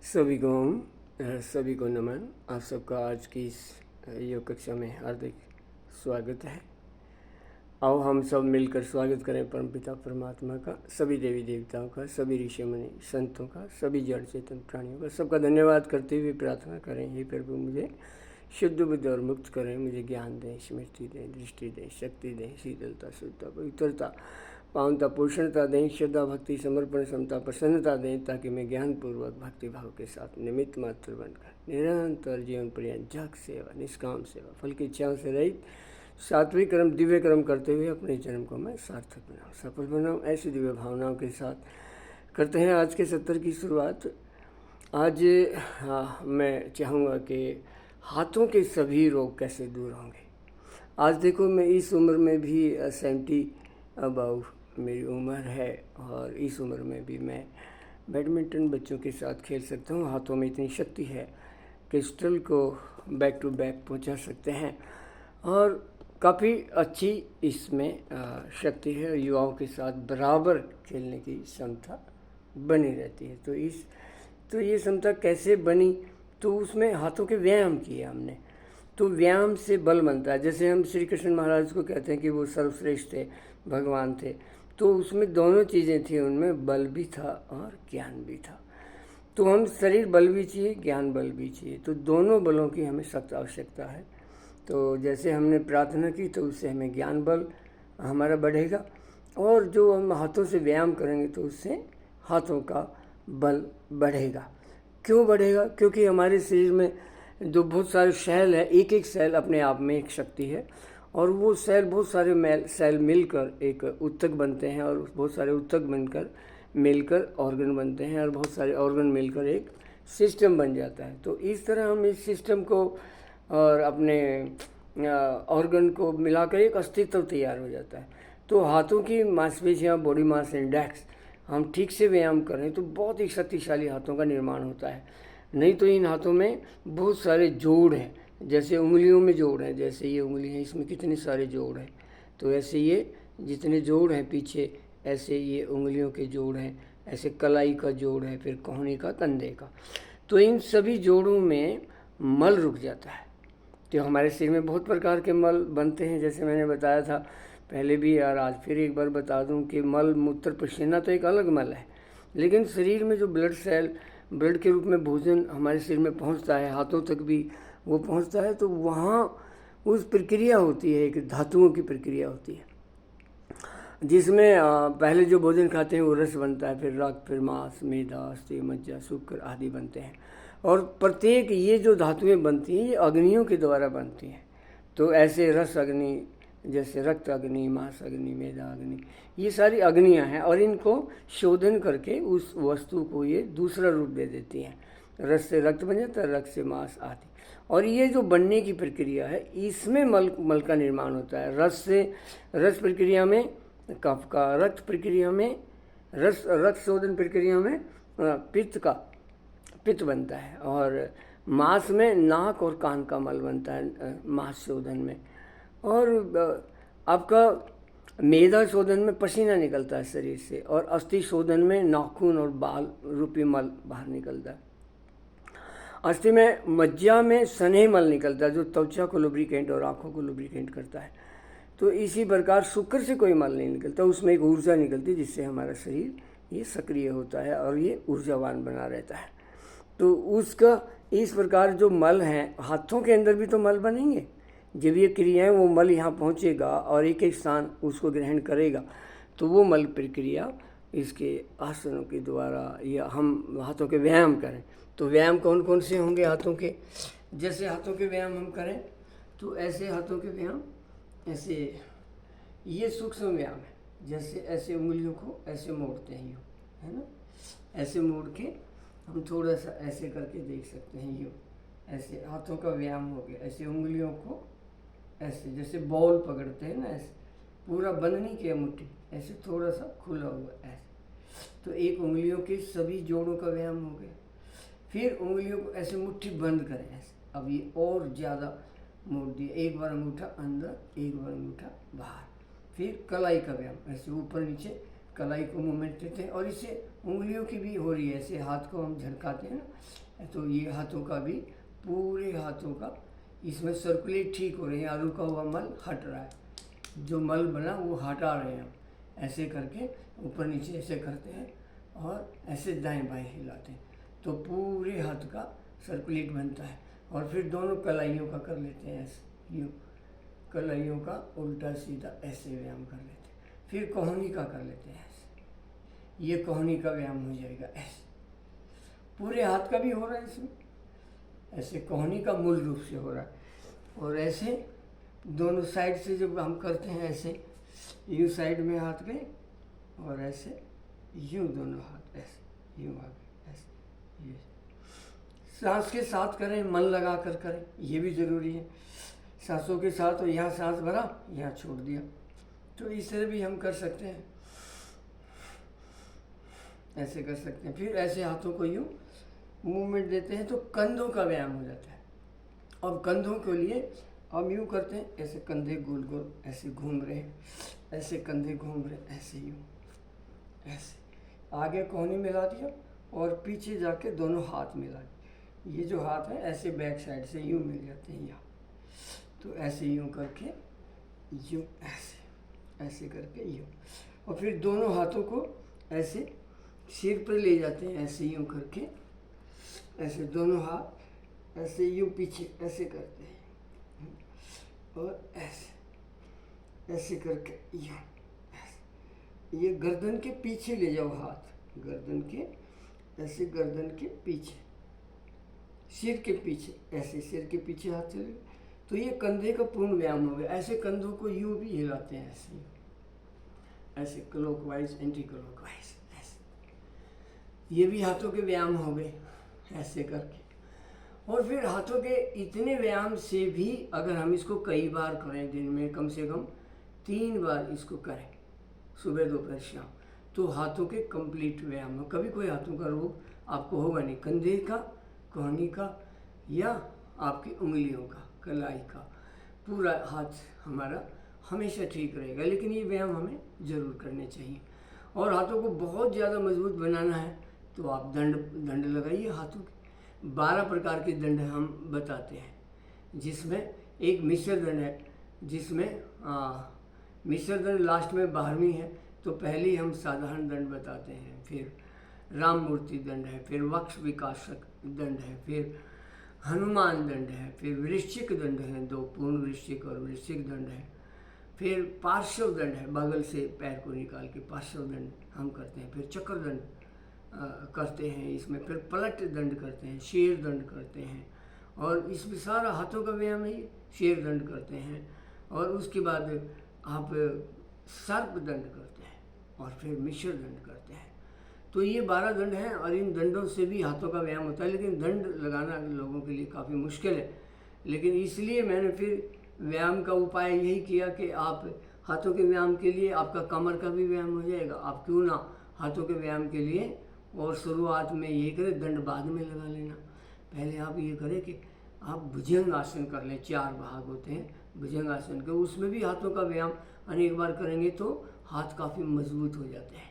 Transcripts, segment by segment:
सभी को सभी को नमन। आप सबका आज की इस योग कक्षा में हार्दिक स्वागत है। आओ हम सब मिलकर स्वागत करें परमपिता परमात्मा का, सभी देवी देवताओं का, सभी ऋषि मुनि संतों का, सभी जड़ चेतन प्राणियों का। सबका धन्यवाद करते हुए प्रार्थना करें, हे प्रभु मुझे शुद्ध बुद्ध और मुक्त करें, मुझे ज्ञान दें, स्मृति दें, दृष्टि दें, शक्ति दें, शीतलता, शुद्धता, पवित्रता, पावनता, पोषणता दें, श्रद्धा, भक्ति, समर्पण, समता, प्रसन्नता दें, ताकि मैं ज्ञानपूर्वक भक्ति भाव के साथ निमित्त मात्र बनकर निरंतर जीवन पर्यंत जग सेवा, निष्काम सेवा, फल की इच्छाओं से रहित सात्विक कर्म, दिव्य कर्म करते हुए अपने जन्म को मैं सार्थक बनाऊँ, सफल बनाऊँ। ऐसी दिव्य भावनाओं के साथ करते हैं आज के सत्र की शुरुआत। आज मैं चाहूँगा कि हाथों के सभी रोग कैसे दूर होंगे। आज देखो, मैं इस उम्र में भी 70 अबाउ मेरी उम्र है और इस उम्र में भी मैं बैडमिंटन बच्चों के साथ खेल सकता हूँ। हाथों में इतनी शक्ति है, क्रिस्टल को बैक टू बैक पहुँचा सकते हैं और काफ़ी अच्छी इसमें शक्ति है। युवाओं के साथ बराबर खेलने की क्षमता बनी रहती है। तो ये क्षमता कैसे बनी? तो उसमें हाथों के व्यायाम किए हमने, तो व्यायाम से बल बनता है। जैसे हम श्री कृष्ण महाराज को कहते हैं कि वो सर्वश्रेष्ठ थे, भगवान थे, तो उसमें दोनों चीज़ें थी, उनमें बल भी था और ज्ञान भी था। तो हम शरीर बल भी चाहिए, ज्ञान बल भी चाहिए, तो दोनों बलों की हमें सख्त आवश्यकता है। तो जैसे हमने प्रार्थना की तो उससे हमें ज्ञान बल हमारा बढ़ेगा, और जो हम हाथों से व्यायाम करेंगे तो उससे हाथों का बल बढ़ेगा। क्यों बढ़ेगा? क्योंकि हमारे शरीर में जो बहुत सारे सेल है, एक एक सेल अपने आप में एक शक्ति है, और वो सेल, बहुत सारे सेल मिलकर एक ऊतक बनते हैं, और बहुत सारे ऊतक बनकर मिलकर ऑर्गन बनते हैं, और बहुत सारे ऑर्गन मिलकर एक सिस्टम बन जाता है। तो इस तरह हम इस सिस्टम को और अपने ऑर्गन को मिलाकर एक अस्तित्व तैयार हो जाता है। तो हाथों की मांसपेशियाँ, बॉडी मास इंडेक्स हम ठीक से व्यायाम करें तो बहुत ही शक्तिशाली हाथों का निर्माण होता है। नहीं तो इन हाथों में बहुत सारे जोड़ हैं, जैसे उंगलियों में जोड़ हैं, जैसे ये उंगली है, इसमें कितने सारे जोड़ हैं। तो ऐसे ये जितने जोड़ हैं पीछे, ऐसे ये उंगलियों के जोड़ हैं, ऐसे कलाई का जोड़ है, फिर कोहनी का, कंधे का। तो इन सभी जोड़ों में मल रुक जाता है। तो हमारे शरीर में बहुत प्रकार के मल बनते हैं, जैसे मैंने बताया था पहले भी, और आज फिर एक बार बता दूं कि मल, मूत्र, पसीना तो एक अलग मल है, लेकिन शरीर में जो ब्लड सेल, ब्लड के रूप में भोजन हमारे शरीर में पहुंचता है, हाथों तक भी वो पहुंचता है, तो वहाँ उस प्रक्रिया होती है, एक धातुओं की प्रक्रिया होती है, जिसमें पहले जो भोजन खाते हैं वो रस बनता है, फिर रक्त, फिर मांस, मेदा, अस्थि, मज्जा, शुक्र आदि बनते हैं। और प्रत्येक ये जो धातुएं बनती हैं ये अग्नियों के द्वारा बनती हैं। तो ऐसे रस अग्नि, जैसे रक्त अग्नि, मांस अग्नि, मेदा अग्नि, ये सारी अग्नियां हैं, और इनको शोधन करके उस वस्तु को ये दूसरा रूप दे देती हैं। रस से रक्त बन जाता है, रक्त से मांस आदि। और ये जो बनने की प्रक्रिया है, इसमें मल का निर्माण होता है। रस प्रक्रिया में कफ का, रक्त प्रक्रिया में रक्त शोधन प्रक्रिया में पित्त बनता है, और मांस में नाक और कान का मल बनता है मांस शोधन में, और आपका मेदा शोधन में पसीना निकलता है शरीर से, और अस्थि शोधन में नाखून और बाल रूपी मल बाहर निकलता है। अस्थि में, मज्जा में स्नेह मल निकलता है, जो त्वचा को लुब्रिकेंट और आँखों को लुब्रिकेंट करता है। तो इसी प्रकार शुक्र से कोई मल नहीं निकलता, उसमें एक ऊर्जा निकलती है, जिससे हमारा शरीर ये सक्रिय होता है और ये ऊर्जावान बना रहता है। तो उसका इस प्रकार जो मल हैं, हाथों के अंदर भी तो मल बनेंगे। जब ये क्रियाएं, वो मल यहाँ पहुँचेगा और एक एक स्थान उसको ग्रहण करेगा, तो वो मल प्रक्रिया इसके आसनों के द्वारा, या हम हाथों के व्यायाम करें तो व्यायाम कौन कौन से होंगे हाथों के? जैसे हाथों के व्यायाम हम करें तो ऐसे हाथों के व्यायाम, ऐसे ये सूक्ष्म व्यायाम है, जैसे ऐसे उंगलियों को ऐसे मोड़ते हैं, यूँ, है ना, ऐसे मोड़ के हम थोड़ा सा ऐसे करके देख सकते हैं, यूँ, ऐसे हाथों का व्यायाम हो गया। ऐसे उंगलियों को ऐसे जैसे बॉल पकड़ते हैं ना, ऐसे पूरा बंद नहीं किया मुट्ठी, ऐसे थोड़ा सा खुला हुआ ऐसे। तो एक उंगलियों के सभी जोड़ों का व्यायाम हो गया। फिर उंगलियों को ऐसे मुट्ठी बंद करें ऐसे, अब ये और ज़्यादा मोड़ दिया, एक बार अंगूठा अंदर, एक बार अंगूठा बाहर। फिर कलाई का व्यायाम, ऐसे ऊपर नीचे कलाई को मूवमेंट देते हैं। और इससे उंगलियों की भी हो रही है, ऐसे हाथ को हम झटकाते हैं ना, तो ये हाथों का भी, पूरे हाथों का इसमें सर्कुलेट ठीक हो रही है, और रुका हुआ मल हट रहा है, जो मल बना वो हटा रहे हैं हम। ऐसे करके ऊपर नीचे ऐसे करते हैं और ऐसे दाएं बाएं हिलाते हैं, तो पूरे हाथ का सर्कुलेट बनता है। और फिर दोनों कलाइयों का कर लेते हैं ऐसे, यूँ कलाइयों का उल्टा सीधा ऐसे व्यायाम कर लेते हैं। फिर कोहनी का कर लेते हैं ऐसे, ये कोहनी का व्यायाम हो जाएगा ऐसे। पूरे हाथ का भी हो रहा है इसमें, ऐसे कोहनी का मूल रूप से हो रहा है। और ऐसे दोनों साइड से जब हम करते हैं ऐसे, यूँ साइड में हाथ गए और ऐसे यूँ दोनों हाथ ऐसे यूँ आगे ऐसे, ये सांस के साथ करें, मन लगा कर करें, ये भी ज़रूरी है। सांसों के साथ, और यहाँ सांस भरा, यहाँ छोड़ दिया, तो इस तरह भी हम कर सकते हैं, ऐसे कर सकते हैं। फिर ऐसे हाथों को यूँ मूवमेंट देते हैं तो कंधों का व्यायाम हो जाता है। और कंधों के लिए हम यूँ करते हैं, ऐसे कंधे गोल गोल ऐसे घूम रहे हैं, ऐसे कंधे घूम रहे, ऐसे यूँ ऐसे आगे कोहनी मिला दिया और पीछे जाके दोनों हाथ मिला दिए। ये जो हाथ है ऐसे बैक साइड से यूँ मिल जाते हैं यहाँ, तो ऐसे यूँ करके यूँ ऐसे ऐसे करके यूँ, और फिर दोनों हाथों को ऐसे सिर पर ले जाते हैं, ऐसे यूँ करके, ऐसे दोनों हाथ ऐसे यूँ पीछे ऐसे करते हैं, और ऐसे ऐसे करके यूँ ऐसे, ये गर्दन के पीछे ले जाओ हाथ, गर्दन के ऐसे, गर्दन के पीछे, सिर के पीछे, ऐसे सिर के पीछे हाथ चले, तो ये कंधे का पूर्ण व्यायाम हो गया। ऐसे कंधों को यूँ भी हिलाते हैं, ऐसे ऐसे क्लॉकवाइज एंटी क्लॉकवाइज ऐसे, ये भी हाथों के व्यायाम हो गए ऐसे करके। और फिर हाथों के इतने व्यायाम से भी अगर हम इसको कई बार करें, दिन में कम से कम 3 बार इसको करें, सुबह दोपहर शाम, तो हाथों के कंप्लीट व्यायाम हो। कभी कोई हाथों का रोग आपको होगा नहीं, कंधे का, कोहनी का, या आपकी उंगलियों का, कलाई का, पूरा हाथ हमारा हमेशा ठीक रहेगा। लेकिन ये व्यायाम हमें ज़रूर करने चाहिए। और हाथों को बहुत ज़्यादा मजबूत बनाना है तो आप दंड लगाइए हाथों के। 12 प्रकार के दंड हम बताते हैं, जिसमें एक मिश्र दंड है, जिसमें मिश्र दंड लास्ट में 12वीं है। तो पहले हम साधारण दंड बताते हैं, फिर राम मूर्ति दंड है, फिर वक्ष विकासक दंड है, फिर हनुमान दंड है, फिर वृश्चिक दंड है, 2 पूर्ण वृश्चिक और वृश्चिक दंड है, फिर पार्श्व दंड है, बगल से पैर को निकाल के पार्श्व दंड हम करते हैं, फिर चक्र दंड करते हैं इसमें, फिर पलट दंड करते हैं, शेर दंड करते हैं, और इसमें सारा हाथों का व्यायाम है, शेर दंड करते हैं। और उसके बाद आप सर्प दंड करते हैं, और फिर मिश्र दंड करते हैं। तो ये 12 दंड हैं, और इन दंडों से भी हाथों का व्यायाम होता है। लेकिन दंड लगाना लोगों के लिए काफ़ी मुश्किल है, लेकिन इसलिए मैंने फिर व्यायाम का उपाय यही किया कि आप हाथों के व्यायाम के लिए आपका कमर का भी व्यायाम हो जाएगा। आप क्यों ना हाथों के व्यायाम के लिए, और शुरुआत में ये करें, दंड बाद में लगा लेना। पहले आप ये करें कि आप भुजंग आसन कर लें, 4 भाग होते हैं भुजंग आसन के, उसमें भी हाथों का व्यायाम अनेक बार करेंगे तो हाथ काफ़ी मजबूत हो जाते हैं।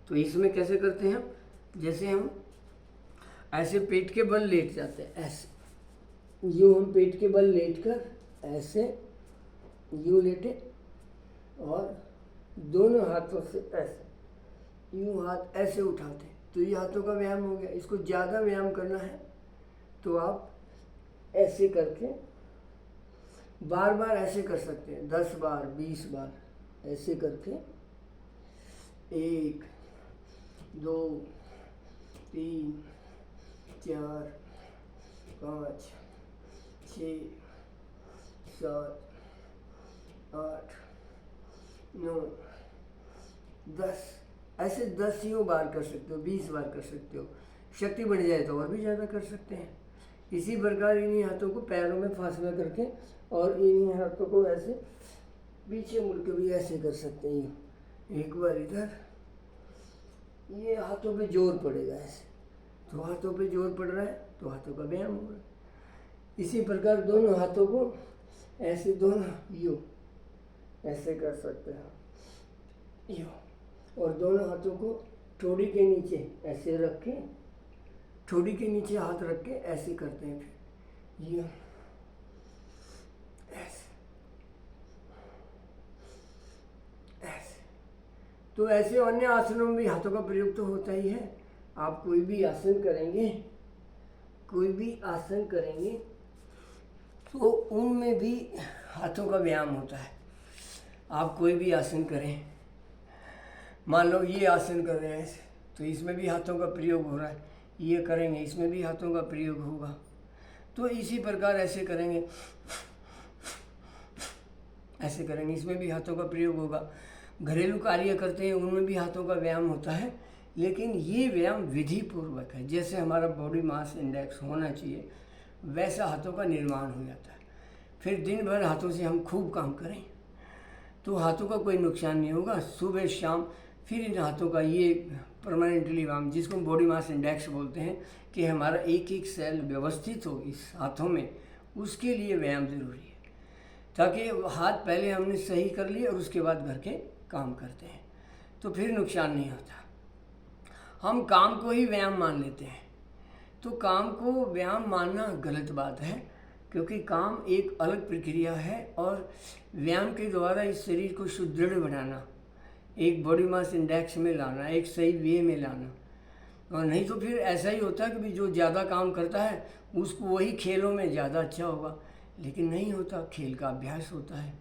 तो इसमें कैसे करते हैं हम, जैसे हम ऐसे पेट के बल लेट जाते हैं, ऐसे यूँ हम पेट के बल लेट कर ऐसे यूँ लेटे, और दोनों हाथों से ऐसे यूँ हाथ ऐसे उठाते हैं, तो ये हाथों का व्यायाम हो गया। इसको ज़्यादा व्यायाम करना है तो आप ऐसे करके बार बार ऐसे कर सकते हैं, 10 बार 20 बार ऐसे करके, 1 2 3 4 5 6 7 8 9 10, ऐसे 10 यूँ बार कर सकते हो, 20 बार कर सकते हो। शक्ति बढ़ जाए तो और भी ज़्यादा कर सकते हैं। इसी प्रकार इन्हीं हाथों को पैरों में फासला करके, और इन्हीं हाथों को ऐसे पीछे मुड़ के भी ऐसे कर सकते हैं। एक बार इधर, ये हाथों पे जोर पड़ेगा ऐसे, तो हाथों पे जोर पड़ रहा है तो हाथों का व्यायाम होगा। इसी प्रकार दोनों हाथों को ऐसे, दोनों यूँ ऐसे कर सकते हैं, यूँ और दोनों हाथों को ठोड़ी के नीचे ऐसे रख के, ठोड़ी के नीचे हाथ रख के ऐसे करते हैं। फिर ये ऐसे ऐसे। तो ऐसे अन्य आसनों में भी हाथों का प्रयोग तो होता ही है। आप कोई भी आसन करेंगे, कोई भी आसन करेंगे तो उनमें भी हाथों का व्यायाम होता है। आप कोई भी आसन करें, मान लो ये आसन कर रहे हैं तो इसमें भी हाथों का प्रयोग हो रहा है, ये करेंगे इसमें भी हाथों का प्रयोग होगा। तो इसी प्रकार ऐसे करेंगे, ऐसे करेंगे, इसमें भी हाथों का प्रयोग होगा। घरेलू कार्य करते हैं उनमें भी हाथों का व्यायाम होता है, लेकिन ये व्यायाम विधि पूर्वक है। जैसे हमारा बॉडी मास इंडेक्स होना चाहिए वैसा हाथों का निर्माण हो जाता है। फिर दिन भर हाथों से हम खूब काम करें तो हाथों का कोई नुकसान नहीं होगा। सुबह शाम फिर इन हाथों का ये परमानेंटली व्यायाम, जिसको हम बॉडी मास इंडेक्स बोलते हैं, कि हमारा एक एक सेल व्यवस्थित हो इस हाथों में, उसके लिए व्यायाम ज़रूरी है। ताकि हाथ पहले हमने सही कर लिए और उसके बाद घर के काम करते हैं तो फिर नुकसान नहीं होता। हम काम को ही व्यायाम मान लेते हैं, तो काम को व्यायाम मानना गलत बात है, क्योंकि काम एक अलग प्रक्रिया है और व्यायाम के द्वारा इस शरीर को सुदृढ़ बनाना, एक बॉडी मास इंडेक्स में लाना, एक सही वे में लाना। और नहीं तो फिर ऐसा ही होता है कि जो ज़्यादा काम करता है उसको वही खेलों में ज़्यादा अच्छा होगा, लेकिन नहीं होता। खेल का अभ्यास होता है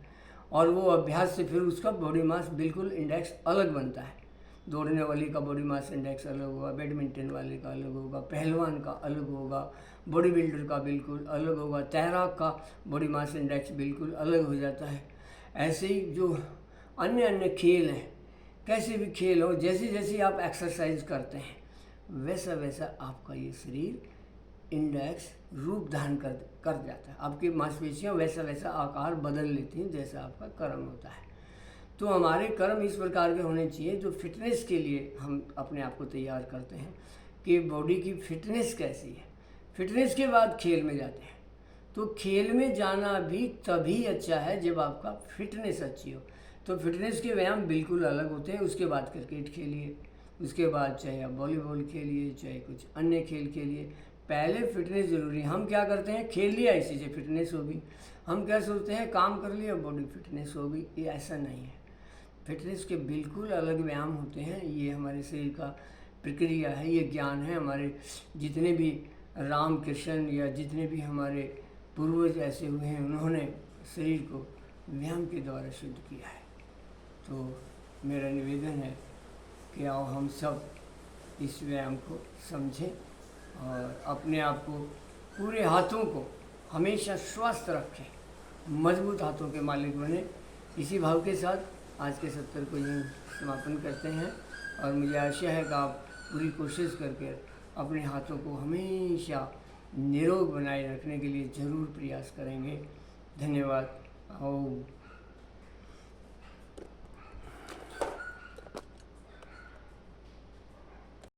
और वो अभ्यास से फिर उसका बॉडी मास बिल्कुल इंडेक्स अलग बनता है। दौड़ने वाले का बॉडी मास इंडेक्स अलग होगा, बैडमिंटन वाले का अलग होगा, पहलवान का अलग होगा, बॉडी बिल्डर का बिल्कुल अलग होगा, तैराक का बॉडी मास इंडेक्स बिल्कुल अलग हो जाता है। ऐसे ही जो अन्य अन्य खेल हैं, कैसे भी खेल हो, जैसे जैसे आप एक्सरसाइज करते हैं वैसा वैसा आपका ये शरीर इंडेक्स रूप धारण कर जाता है। आपकी मांसपेशियाँ वैसा वैसा आकार बदल लेती हैं जैसा आपका कर्म होता है। तो हमारे कर्म इस प्रकार के होने चाहिए जो फिटनेस के लिए हम अपने आप को तैयार करते हैं कि बॉडी की फिटनेस कैसी है। फिटनेस के बाद खेल में जाते हैं, तो खेल में जाना भी तभी अच्छा है जब आपका फिटनेस अच्छी हो। तो फिटनेस के व्यायाम बिल्कुल अलग होते हैं। उसके बाद क्रिकेट खेलिए, उसके बाद चाहे आप वॉलीबॉल खेलिए, चाहे कुछ अन्य खेल खेलिए, पहले फिटनेस ज़रूरी है। हम क्या करते हैं, खेल लिया इसी से फिटनेस होगी। हम क्या सोचते हैं, काम कर लिया बॉडी फिटनेस होगी, ये ऐसा नहीं है। फिटनेस के बिल्कुल अलग व्यायाम होते हैं। ये हमारे शरीर का प्रक्रिया है, ये ज्ञान है। हमारे जितने भी राम कृष्ण या जितने भी हमारे पूर्वज ऐसे हुए हैं, उन्होंने शरीर को व्यायाम के द्वारा शुद्ध किया है। तो मेरा निवेदन है कि आओ हम सब इस व्यायाम को समझें और अपने आप को, पूरे हाथों को हमेशा स्वस्थ रखें, मजबूत हाथों के मालिक बने। इसी भाव के साथ आज के सत्र को यहीं समापन करते हैं और मुझे आशा है कि आप पूरी कोशिश करके अपने हाथों को हमेशा निरोग बनाए रखने के लिए ज़रूर प्रयास करेंगे। धन्यवाद। और